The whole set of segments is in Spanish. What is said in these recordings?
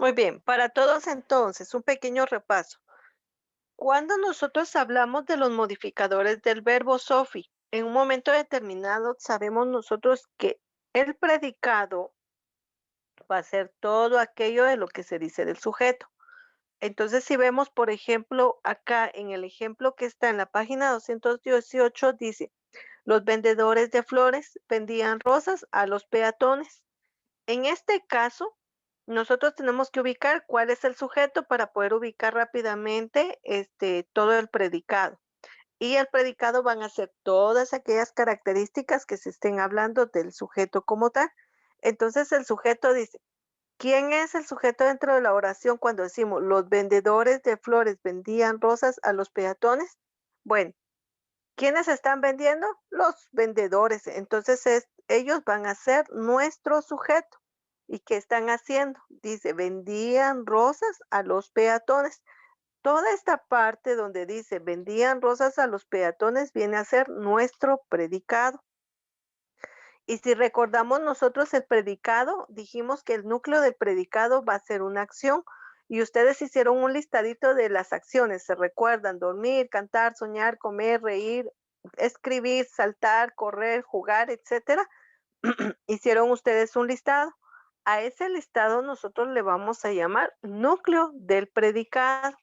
Muy bien, para todos entonces, un pequeño repaso. Cuando nosotros hablamos de los modificadores del verbo Sophie, en un momento determinado sabemos nosotros que el predicado va a ser todo aquello de lo que se dice del sujeto. Entonces, si vemos, por ejemplo, acá en el ejemplo que está en la página 218, dice, los vendedores de flores vendían rosas a los peatones. En este caso, nosotros tenemos que ubicar cuál es el sujeto para poder ubicar rápidamente todo el predicado. Y el predicado van a ser todas aquellas características que se estén hablando del sujeto como tal. Entonces el sujeto dice, ¿quién es el sujeto dentro de la oración cuando decimos los vendedores de flores vendían rosas a los peatones? Bueno, ¿quiénes están vendiendo? Los vendedores. Entonces ellos van a ser nuestro sujeto. ¿Y qué están haciendo? Dice, vendían rosas a los peatones. Toda esta parte donde dice, vendían rosas a los peatones, viene a ser nuestro predicado. Y si recordamos nosotros el predicado, dijimos que el núcleo del predicado va a ser una acción. Y ustedes hicieron un listadito de las acciones, ¿se recuerdan? Dormir, cantar, soñar, comer, reír, escribir, saltar, correr, jugar, etcétera. Hicieron ustedes un listado. A ese listado nosotros le vamos a llamar núcleo del predicado.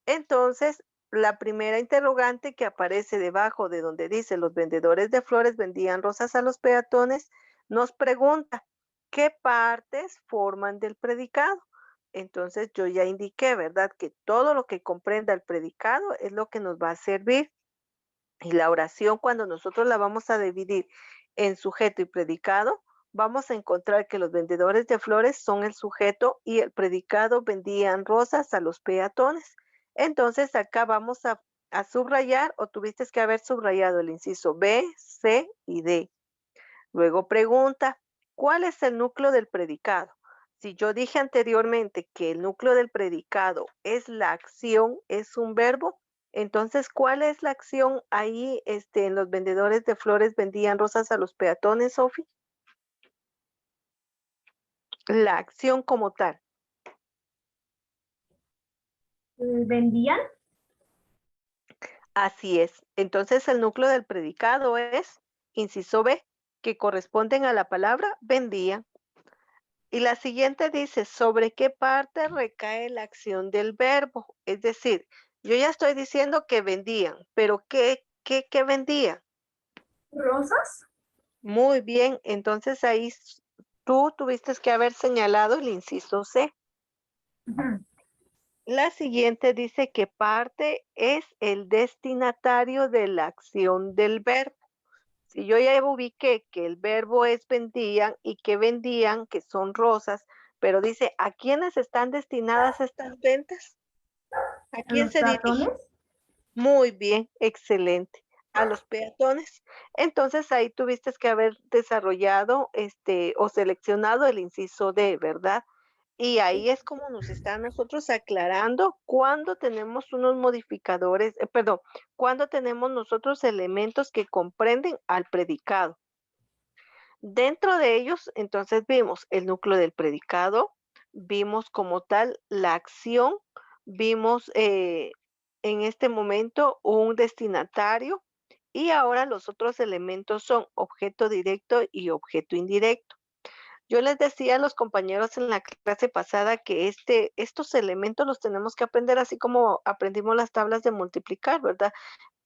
Entonces, la primera interrogante que aparece debajo de donde dice los vendedores de flores vendían rosas a los peatones, nos pregunta, ¿qué partes forman del predicado? Entonces yo ya indiqué, ¿verdad? Que todo lo que comprenda el predicado es lo que nos va a servir. Y la oración, cuando nosotros la vamos a dividir en sujeto y predicado, vamos a encontrar que los vendedores de flores son el sujeto y el predicado vendían rosas a los peatones. Entonces acá vamos a subrayar o tuviste que haber subrayado el inciso B, C y D. Luego pregunta, ¿cuál es el núcleo del predicado? Si yo dije anteriormente que el núcleo del predicado es la acción, es un verbo, entonces, ¿cuál es la acción ahí en los vendedores de flores vendían rosas a los peatones, Sofi? La acción como tal. ¿Vendían? Así es. Entonces, el núcleo del predicado es, inciso B, que corresponden a la palabra vendían. Y la siguiente dice, ¿sobre qué parte recae la acción del verbo? Es decir, yo ya estoy diciendo que vendían, pero ¿qué vendían? ¿Rosas? Muy bien, entonces ahí tú tuviste que haber señalado el inciso C. Ujú. La siguiente dice que parte es el destinatario de la acción del verbo. Si yo ya ubiqué que el verbo es vendían y que vendían, que son rosas, pero dice, ¿a quiénes están destinadas estas ventas? ¿A ¿A quién los se dirige? peatones? Muy bien, excelente. A los peatones. Entonces ahí tuviste que haber desarrollado o seleccionado el inciso D, ¿verdad? Y ahí es como nos está a nosotros aclarando cuando tenemos unos modificadores, perdón, cuando tenemos nosotros elementos que comprenden al predicado. Dentro de ellos, entonces vimos el núcleo del predicado, vimos como tal la acción, vimos en este momento un destinatario y ahora los otros elementos son objeto directo y objeto indirecto. Yo les decía a los compañeros en la clase pasada que estos elementos los tenemos que aprender así como aprendimos las tablas de multiplicar, ¿verdad?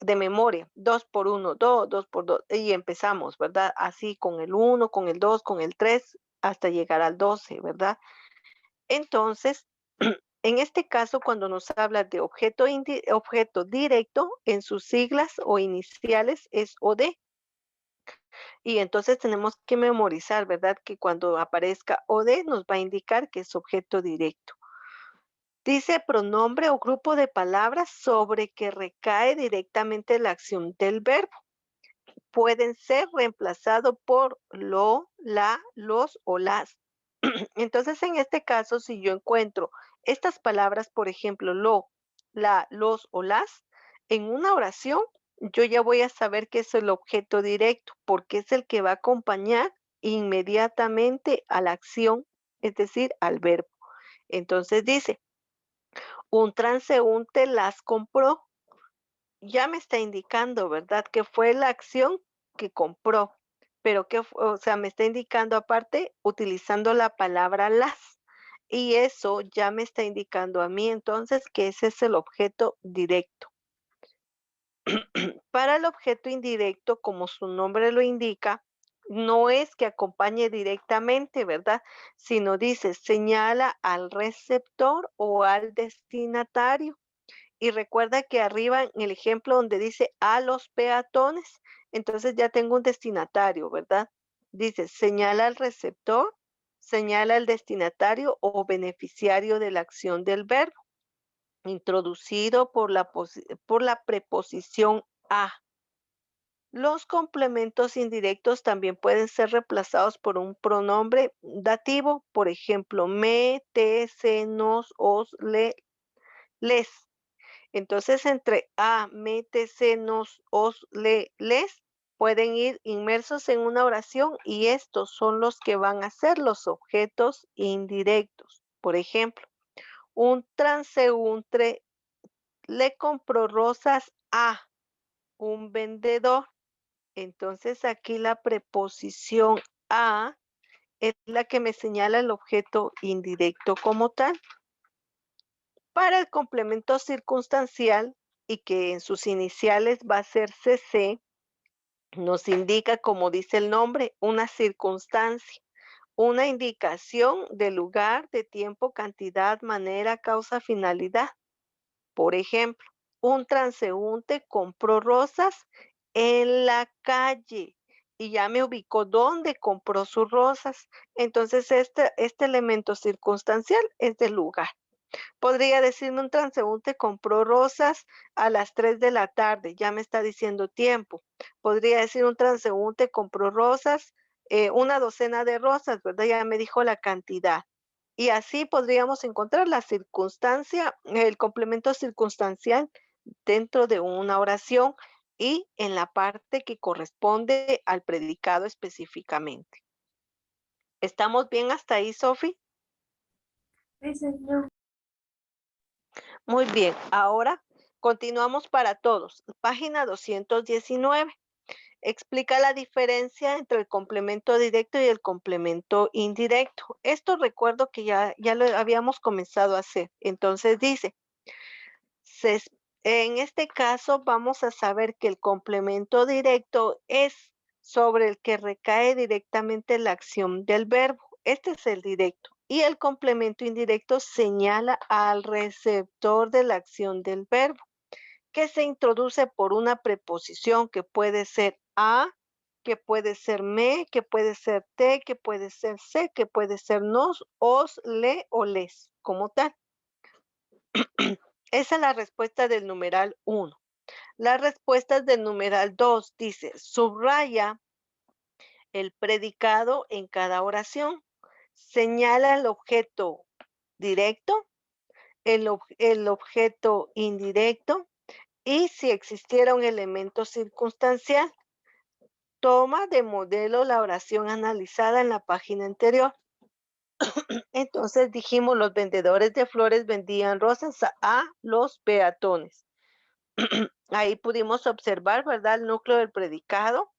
De memoria, 2 por uno 2 2 por 2 y empezamos, ¿verdad? Así con el uno con el 2 con el 3 hasta llegar al 12, ¿verdad? Entonces, en este caso, cuando nos habla de objeto directo, en sus siglas o iniciales es OD. Y entonces tenemos que memorizar, ¿verdad? Que cuando aparezca OD nos va a indicar que es objeto directo. Dice pronombre o grupo de palabras sobre que recae directamente la acción del verbo. Pueden ser reemplazados por lo, la, los o las. Entonces, en este caso, si yo encuentro estas palabras, por ejemplo, lo, la, los o las, en una oración, yo ya voy a saber que es el objeto directo, porque es el que va a acompañar inmediatamente a la acción, es decir, al verbo. Entonces dice, un transeúnte las compró. Ya me está indicando, ¿verdad? Que fue la acción que compró, pero o sea, me está indicando aparte utilizando la palabra las. Y eso ya me está indicando a mí entonces que ese es el objeto directo. Para el objeto indirecto, como su nombre lo indica, no es que acompañe directamente, ¿verdad? Sino dice, señala al receptor o al destinatario. Y recuerda que arriba en el ejemplo donde dice a los peatones, entonces ya tengo un destinatario, ¿verdad? Dice, señala al receptor, señala al destinatario o beneficiario de la acción del verbo, introducido por la preposición a. Los complementos indirectos también pueden ser reemplazados por un pronombre dativo, por ejemplo, me, te, se, nos, os, les. Entonces, entre a, me, te, se, nos, os, les, pueden ir inmersos en una oración y estos son los que van a ser los objetos indirectos. Por ejemplo, un transeúnte le compró rosas a un vendedor. Entonces, aquí la preposición a es la que me señala el objeto indirecto como tal. Para el complemento circunstancial y que en sus iniciales va a ser CC, nos indica, como dice el nombre, una circunstancia, una indicación de lugar, de tiempo, cantidad, manera, causa, finalidad. Por ejemplo, un transeúnte compró rosas en la calle y ya me ubicó dónde compró sus rosas. Entonces, este elemento circunstancial es del lugar. Podría decirme un transeúnte compró rosas a las 3 de la tarde, ya me está diciendo tiempo. Podría decir un transeúnte compró rosas, una docena de rosas, ¿verdad? Ya me dijo la cantidad. Y así podríamos encontrar la circunstancia, el complemento circunstancial dentro de una oración y en la parte que corresponde al predicado específicamente. ¿Estamos bien hasta ahí, Sofi? Sí, señor. Muy bien, ahora continuamos para todos. Página 219. Explica la diferencia entre el complemento directo y el complemento indirecto. Esto recuerdo que ya lo habíamos comenzado a hacer. Entonces dice, se en este caso vamos a saber que el complemento directo es sobre el que recae directamente la acción del verbo. Este es el directo. Y el complemento indirecto señala al receptor de la acción del verbo, que se introduce por una preposición que puede ser a, que puede ser me, que puede ser te, que puede ser se, que puede ser nos, os, le o les, como tal. Esa es la respuesta del numeral 1. Las respuestas del numeral 2 dice, subraya el predicado en cada oración, señala el objeto directo, el objeto indirecto y si existiera un elemento circunstancial, toma de modelo la oración analizada en la página anterior. Entonces dijimos, los vendedores de flores vendían rosas a los peatones. Ahí pudimos observar, ¿verdad? El núcleo del predicado.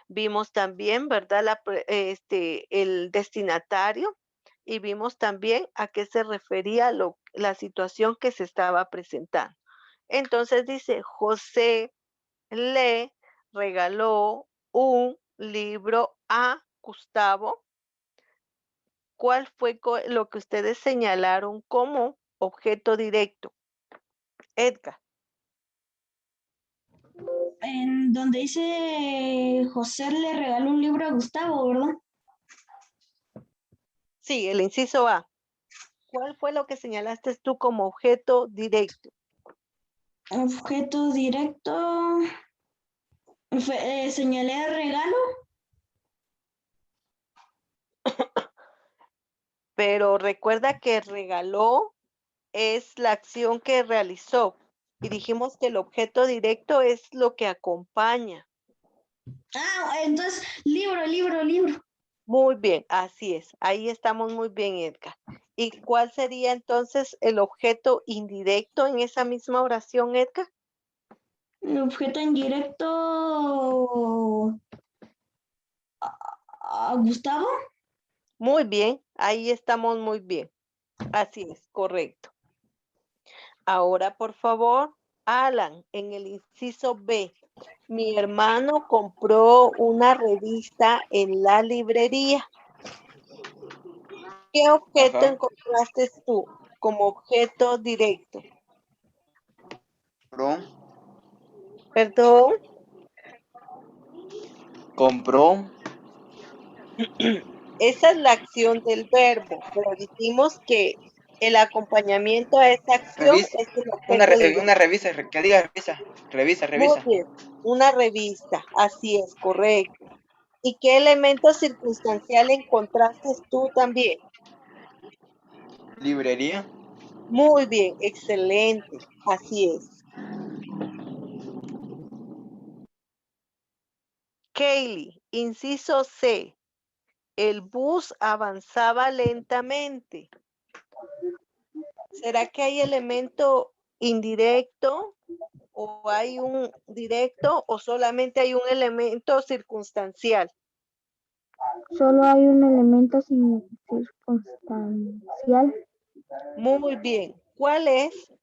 Vimos también, ¿verdad? El destinatario y vimos también a qué se refería la situación que se estaba presentando. Entonces dice, José le regaló un libro a Gustavo. ¿Cuál fue lo que ustedes señalaron como objeto directo? Edgar. En donde dice José le regaló un libro a Gustavo, ¿verdad? Sí, el inciso A. ¿Cuál fue lo que señalaste tú como objeto directo? Objeto directo. Señalé el regalo. Pero recuerda que regaló es la acción que realizó y dijimos que el objeto directo es lo que acompaña. Ah, entonces, libro. Muy bien, así es. Ahí estamos muy bien, Edgar. ¿Y cuál sería entonces el objeto indirecto en esa misma oración, Edgar? El objeto indirecto. Gustavo. Muy bien, ahí estamos muy bien. Así es, correcto. Ahora, por favor, Alan, en el inciso B. Mi hermano compró una revista en la librería. ¿Qué objeto Ajá. encontraste tú como objeto directo? Compró. Perdón, Compró. esa es la acción del verbo, pero dijimos que el acompañamiento a esa acción Revisa. es el objeto Una directo. revista. Que diga revisa. Revisa, Muy revisa. bien, una revista, así es, correcto. ¿Y qué elemento circunstancial encontraste tú también? Librería. Muy bien, excelente, así es. Kaylee, inciso C. El bus avanzaba lentamente. ¿Será que hay elemento indirecto o hay un directo o solamente hay un elemento circunstancial? Solo hay un elemento circunstancial. Muy bien. ¿Cuál es?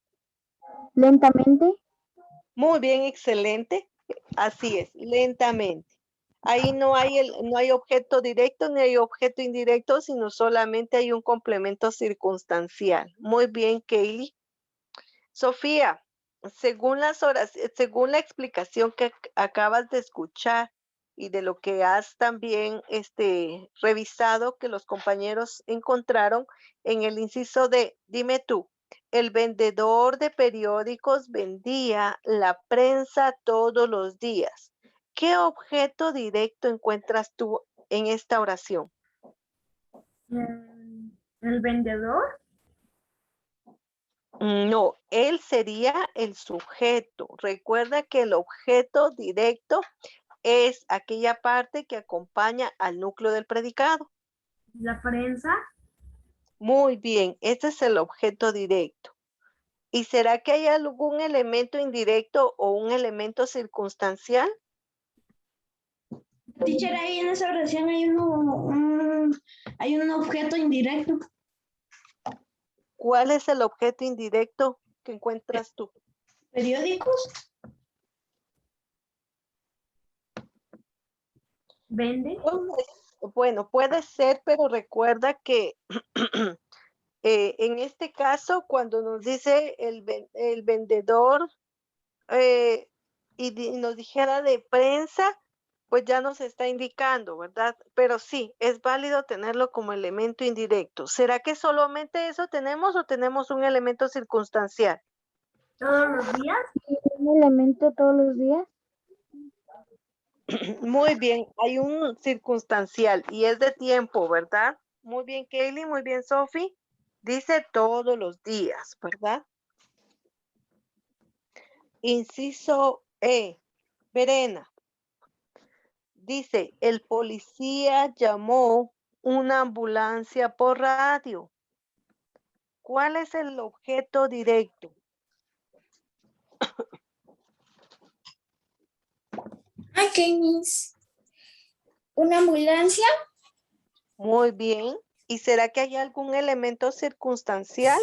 Lentamente. Muy bien, excelente. Así es, lentamente. Ahí no hay objeto directo ni hay objeto indirecto, sino solamente hay un complemento circunstancial. Muy bien, Kaylee. Sofía, según la explicación que acabas de escuchar y de lo que has también revisado que los compañeros encontraron en el inciso de, dime tú, el vendedor de periódicos vendía la prensa todos los días. ¿Qué objeto directo encuentras tú en esta oración? El vendedor. No, él sería el sujeto. Recuerda que el objeto directo es aquella parte que acompaña al núcleo del predicado. La prensa. Muy bien, ese es el objeto directo. ¿Y será que hay algún elemento indirecto o un elemento circunstancial? Teacher, ahí en esa oración hay un objeto indirecto. ¿Cuál es el objeto indirecto que encuentras tú? Periódicos. Vende. Bueno, puede ser, pero recuerda que en este caso, cuando nos dice el vendedor y nos dijera de prensa, pues ya nos está indicando, ¿verdad? Pero sí, es válido tenerlo como elemento indirecto. ¿Será que solamente eso tenemos o tenemos un elemento circunstancial? Todos los días. Un elemento todos los días. Muy bien, hay un circunstancial y es de tiempo, ¿verdad? Muy bien, Kaylee, muy bien, Sophie. Dice todos los días, ¿verdad? Inciso E, Verena. Dice, el policía llamó una ambulancia por radio. ¿Cuál es el objeto directo? Ok, Miss. ¿Una ambulancia? Muy bien. ¿Y será que hay algún elemento circunstancial?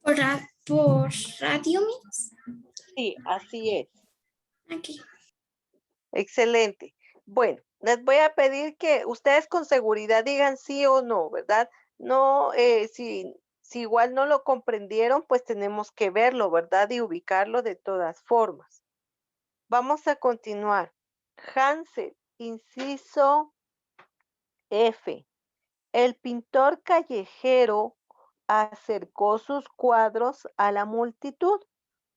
¿Por radio, Miss? Sí, así es. Aquí. Excelente. Bueno, les voy a pedir que ustedes con seguridad digan sí o no, ¿verdad? No, si igual no lo comprendieron, pues tenemos que verlo, ¿verdad? Y ubicarlo de todas formas. Vamos a continuar. Hansel, inciso F. El pintor callejero acercó sus cuadros a la multitud.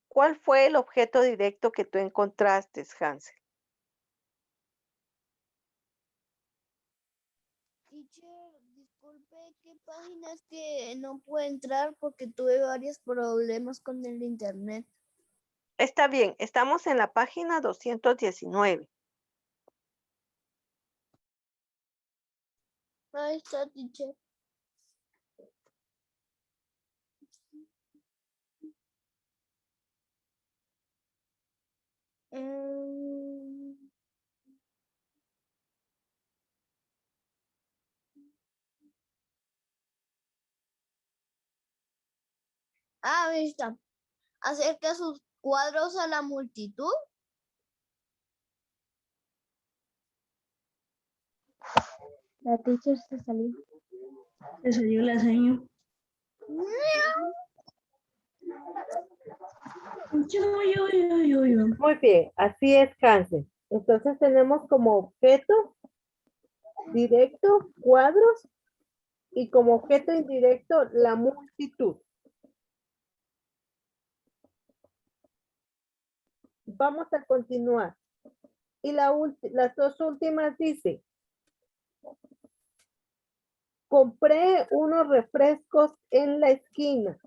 ¿Cuál fue el objeto directo que tú encontraste, Hansel? Teacher, disculpe, ¿qué páginas que no puedo entrar porque tuve varios problemas con el internet? Está bien, estamos en la página 219. Ahí está, teacher. Mm, ahí está. Acerca sus cuadros a la multitud. La teacher se salió. Se salió la señora. Muy bien, así es, Hansen. Entonces tenemos como objeto directo cuadros y como objeto indirecto la multitud. Vamos a continuar. Y las dos últimas dice, compré unos refrescos en la esquina.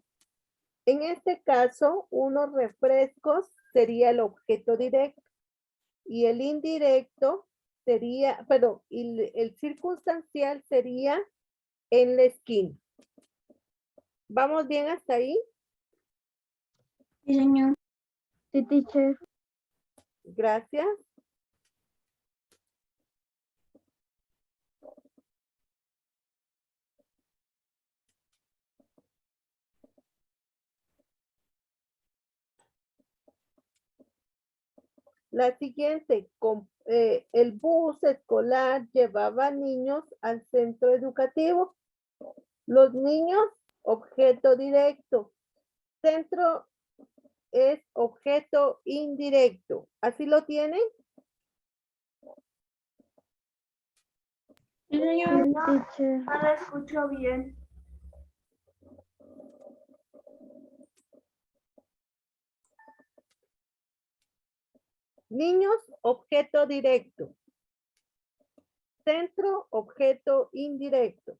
En este caso, unos refrescos sería el objeto directo y el indirecto sería, perdón, y el circunstancial sería en la esquina. ¿Vamos bien hasta ahí? Sí, señor. Sí, teacher. Gracias. La siguiente, el bus escolar llevaba niños al centro educativo. Los niños, objeto directo. Centro es objeto indirecto. ¿Así lo tienen? Sí, señor. Sí, teacher. No la escucho bien. Niños, objeto directo. Centro, objeto indirecto.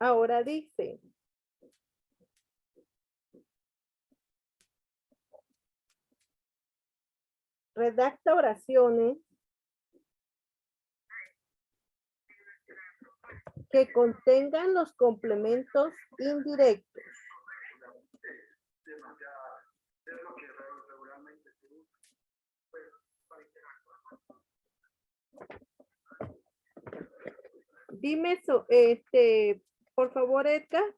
Ahora dice, redacta oraciones que contengan los complementos indirectos. Dime, por favor, Edgar,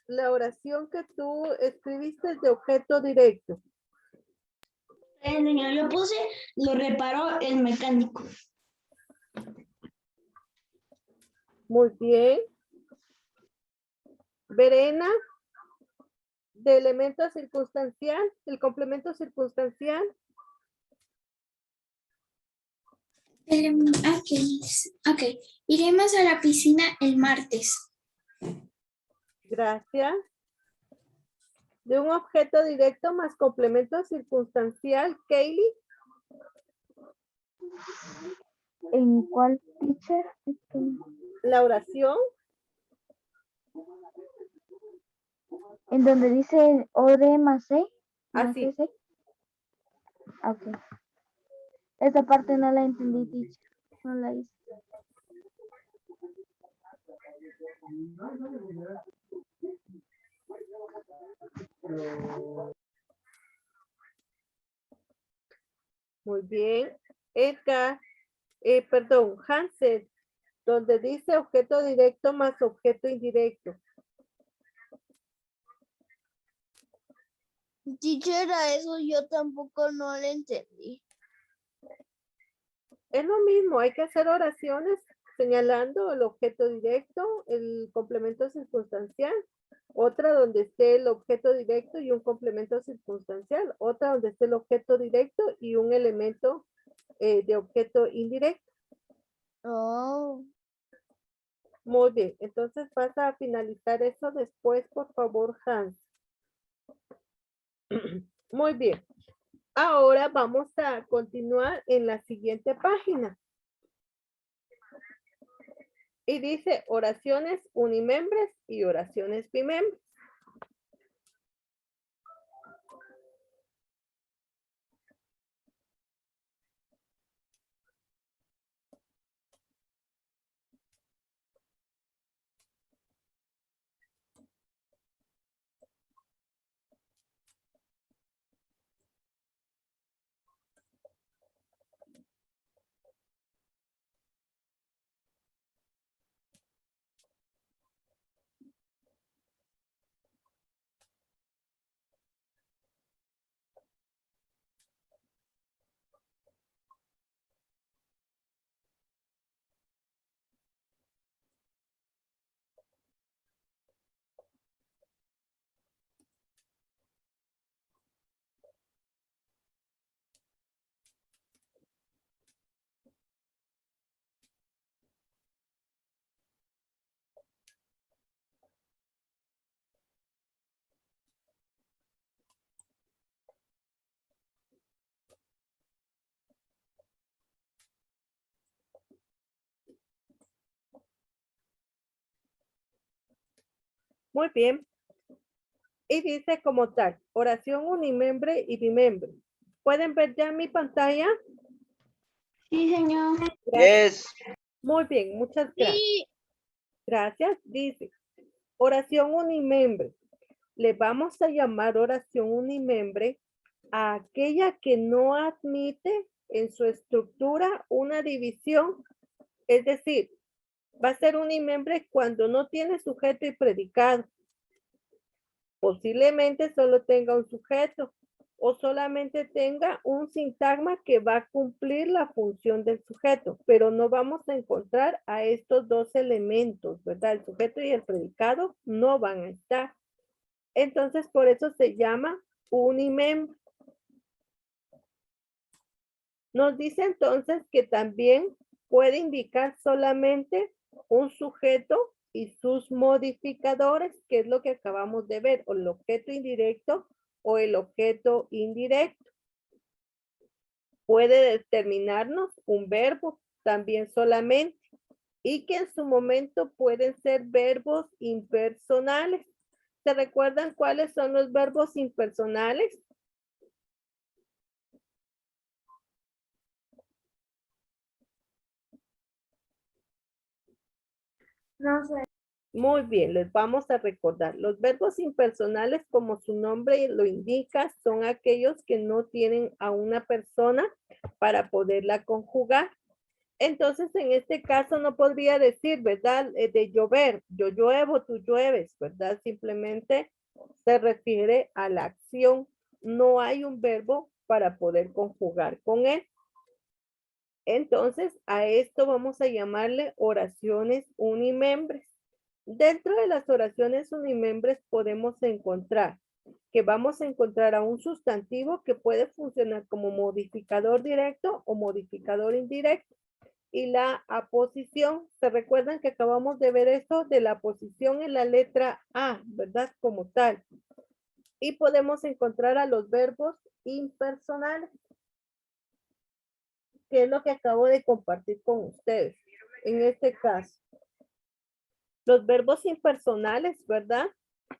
la oración que tú escribiste de objeto directo. Señor, yo puse, lo reparó el mecánico. Muy bien. Verena, de elemento circunstancial, el complemento circunstancial. Ok, iremos a la piscina el martes. Gracias. De un objeto directo más complemento circunstancial, Kaylee. ¿En cuál, teacher? La oración. En donde dice OD más C. Más Así. C. Ok. Esa parte no la entendí, teacher. No la hice. Muy bien. Edgar, perdón, Hansel, donde dice objeto directo más objeto indirecto. Teacher, a eso yo tampoco no le entendí. Es lo mismo, hay que hacer oraciones señalando el objeto directo, el complemento circunstancial, otra donde esté el objeto directo y un complemento circunstancial, otra donde esté el objeto directo y un elemento de objeto indirecto. Oh, Muy bien, entonces vas a finalizar eso después, por favor, Hans. Muy bien. Ahora vamos a continuar en la siguiente página. Y dice oraciones unimembres y oraciones bimembres. Muy bien. Y dice como tal, oración unimembre y bimembre. ¿Pueden ver ya mi pantalla? Sí, señor. Yes. Muy bien, muchas gracias. sí. Gracias. Dice, oración unimembre. Le vamos a llamar oración unimembre a aquella que no admite en su estructura una división. Es decir, va a ser unimembre cuando no tiene sujeto y predicado. Posiblemente solo tenga un sujeto o solamente tenga un sintagma que va a cumplir la función del sujeto, pero no vamos a encontrar a estos dos elementos, ¿verdad? El sujeto y el predicado no van a estar. Entonces, por eso se llama unimembre. Nos dice entonces que también puede indicar solamente un sujeto y sus modificadores, que es lo que acabamos de ver, o el objeto indirecto o el objeto indirecto. Puede determinarnos un verbo también solamente y que en su momento pueden ser verbos impersonales. ¿Se recuerdan cuáles son los verbos impersonales? No sé. Muy bien, les vamos a recordar. Los verbos impersonales, como su nombre lo indica, son aquellos que no tienen a una persona para poderla conjugar. Entonces, en este caso no podría decir, ¿verdad? De llover, yo lluevo, tú llueves, ¿verdad? Simplemente se refiere a la acción. No hay un verbo para poder conjugar con él. Entonces, a esto vamos a llamarle oraciones unimembres. Dentro de las oraciones unimembres podemos encontrar que vamos a encontrar a un sustantivo que puede funcionar como modificador directo o modificador indirecto. Y la aposición, ¿se recuerdan que acabamos de ver esto de la aposición en la letra A, ¿verdad? Como tal. Y podemos encontrar a los verbos impersonales, que es lo que acabo de compartir con ustedes. En este caso, los verbos impersonales, ¿verdad?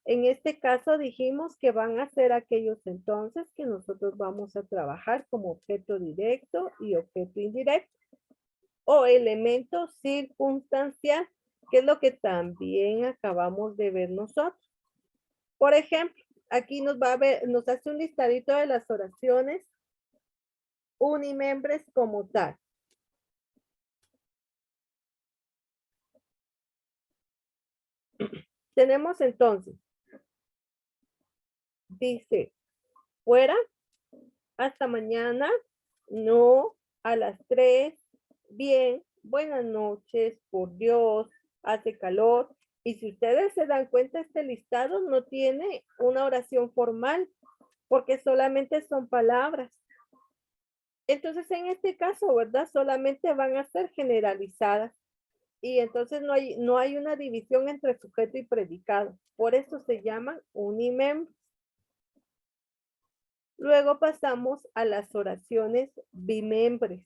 En este caso dijimos que van a ser aquellos entonces que nosotros vamos a trabajar como objeto directo y objeto indirecto. O elemento circunstancial, que es lo que también acabamos de ver nosotros. Por ejemplo, aquí nos hace un listadito de las oraciones unimembres como tal. Tenemos entonces, dice, fuera, hasta mañana, no, a las 3, bien, buenas noches, por Dios, hace calor. Y si ustedes se dan cuenta, este listado no tiene una oración formal porque solamente son palabras. Entonces, en este caso, ¿verdad? Solamente van a ser generalizadas. Y entonces no hay una división entre sujeto y predicado. Por eso se llaman unimembres. Luego pasamos a las oraciones bimembres.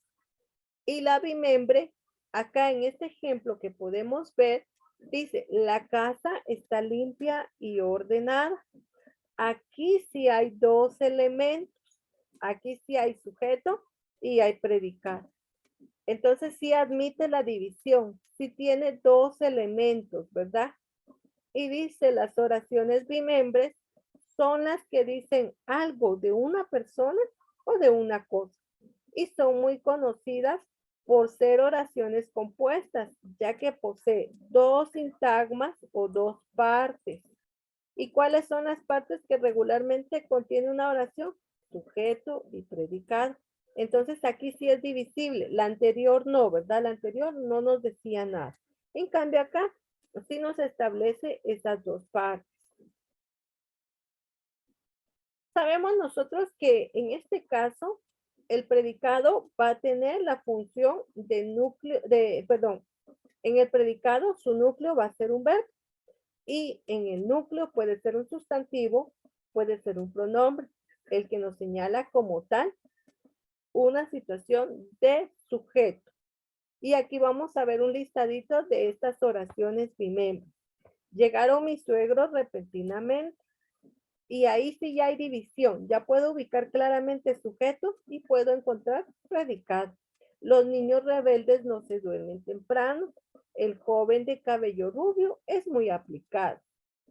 Y la bimembre, acá en este ejemplo que podemos ver, dice, la casa está limpia y ordenada. Aquí sí hay dos elementos. Aquí sí hay sujeto y hay predicado. Entonces sí admite la división. Sí tiene dos elementos, ¿verdad? Y dice, las oraciones bimembres son las que dicen algo de una persona o de una cosa. Y son muy conocidas por ser oraciones compuestas, ya que posee dos sintagmas o dos partes. ¿Y cuáles son las partes que regularmente contiene una oración? Sujeto y predicado. Entonces aquí sí es divisible. La anterior no, ¿verdad? La anterior no nos decía nada. En cambio acá sí nos establece esas dos partes. Sabemos nosotros que en este caso el predicado va a tener la función de núcleo, en el predicado su núcleo va a ser un verbo y en el núcleo puede ser un sustantivo, puede ser un pronombre, el que nos señala como tal una situación de sujeto. Y aquí vamos a ver un listadito de estas oraciones bimembres. Llegaron mis suegros repentinamente. Y ahí sí ya hay división. Ya puedo ubicar claramente sujetos y puedo encontrar predicado. Los niños rebeldes no se duermen temprano. El joven de cabello rubio es muy aplicado.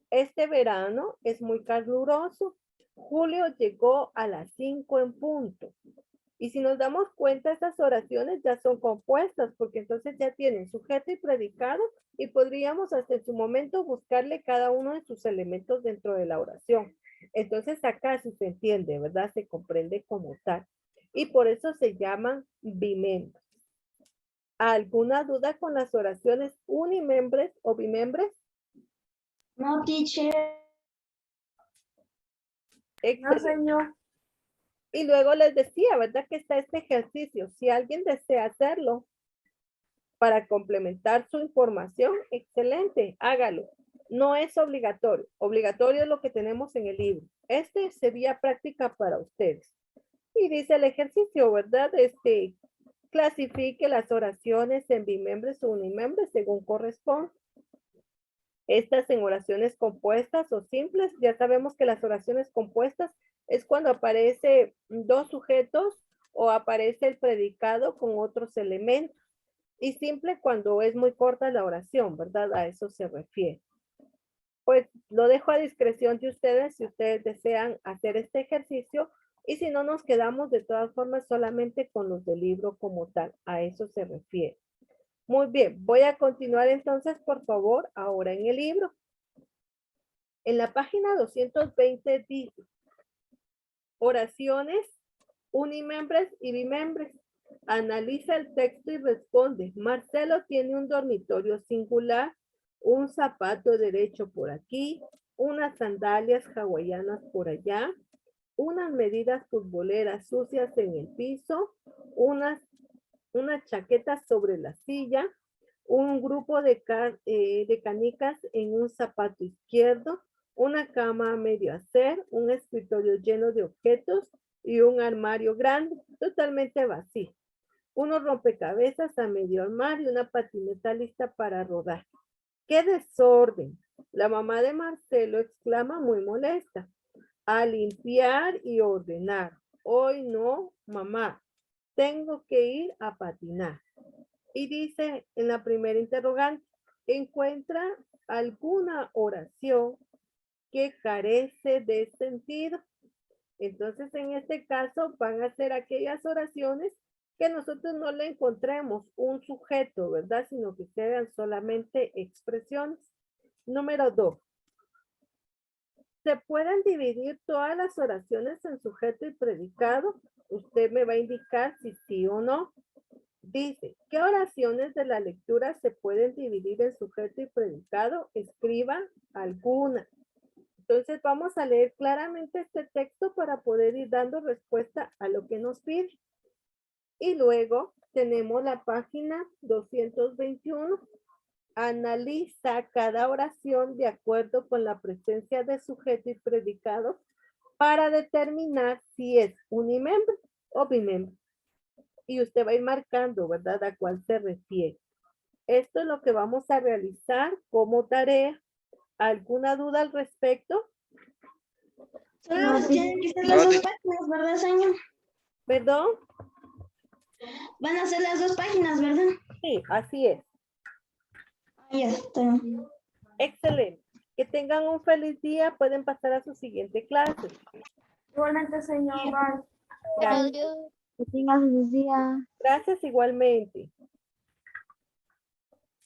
Este verano es muy caluroso. Julio llegó a las 5 en punto. Y si nos damos cuenta, estas oraciones ya son compuestas porque entonces ya tienen sujeto y predicado y podríamos hasta en su momento buscarle cada uno de sus elementos dentro de la oración. Entonces acá si se entiende, ¿verdad? Se comprende como tal. Y por eso se llaman bimembres. ¿Alguna duda con las oraciones unimembres o bimembres? No, teacher. No, Excelente. señor. Y luego les decía, ¿verdad? Que está este ejercicio. Si alguien desea hacerlo para complementar su información, excelente, hágalo. No es obligatorio. Obligatorio es lo que tenemos en el libro. Este sería práctica para ustedes. Y dice el ejercicio, ¿verdad? Clasifique las oraciones en bimembres o unimembres según corresponde. Estas en oraciones compuestas o simples, ya sabemos que las oraciones compuestas es cuando aparece dos sujetos o aparece el predicado con otros elementos. Y simple cuando es muy corta la oración, ¿verdad? A eso se refiere. Pues lo dejo a discreción de ustedes si ustedes desean hacer este ejercicio y si no nos quedamos de todas formas solamente con los del libro como tal. A eso se refiere. Muy bien, voy a continuar entonces, por favor, ahora en el libro. En la página 220 dice, oraciones unimembres y bimembres. Analiza el texto y responde. Marcelo tiene un dormitorio singular, un zapato derecho por aquí, unas sandalias hawaianas por allá, unas medidas futboleras sucias en el piso, una chaqueta sobre la silla, un grupo de canicas en un zapato izquierdo, una cama a medio hacer, un escritorio lleno de objetos y un armario grande, totalmente vacío. Unos rompecabezas a medio armar y una patineta lista para rodar. ¡Qué desorden! La mamá de Marcelo exclama muy molesta. A limpiar y ordenar. Hoy no, mamá. Tengo que ir a patinar. Y dice en la primera interrogante, ¿encuentra alguna oración que carece de sentido? Entonces, en este caso, van a ser aquellas oraciones que nosotros no le encontremos un sujeto, ¿verdad? Sino que sean solamente expresiones. Número 2. ¿Se pueden dividir todas las oraciones en sujeto y predicado? Usted me va a indicar si sí o no. Dice, ¿qué oraciones de la lectura se pueden dividir en sujeto y predicado? Escriba alguna. Entonces vamos a leer claramente este texto para poder ir dando respuesta a lo que nos pide. Y luego tenemos la página 221. Analiza cada oración de acuerdo con la presencia de sujeto y predicado para determinar si es unimiembro o bimiembro. Y usted va a ir marcando, ¿verdad? A cuál se refiere. Esto es lo que vamos a realizar como tarea. ¿Alguna duda al respecto? Solo No, tienen que ser las dos páginas, ¿verdad, señor? ¿Perdón? Van a ser las dos páginas, ¿verdad? Sí, así es. Ya está. Excelente. Que tengan un feliz día. Pueden pasar a su siguiente clase. Igualmente, señor. Bye. Gracias. Adiós. Que tengas feliz día. Gracias igualmente.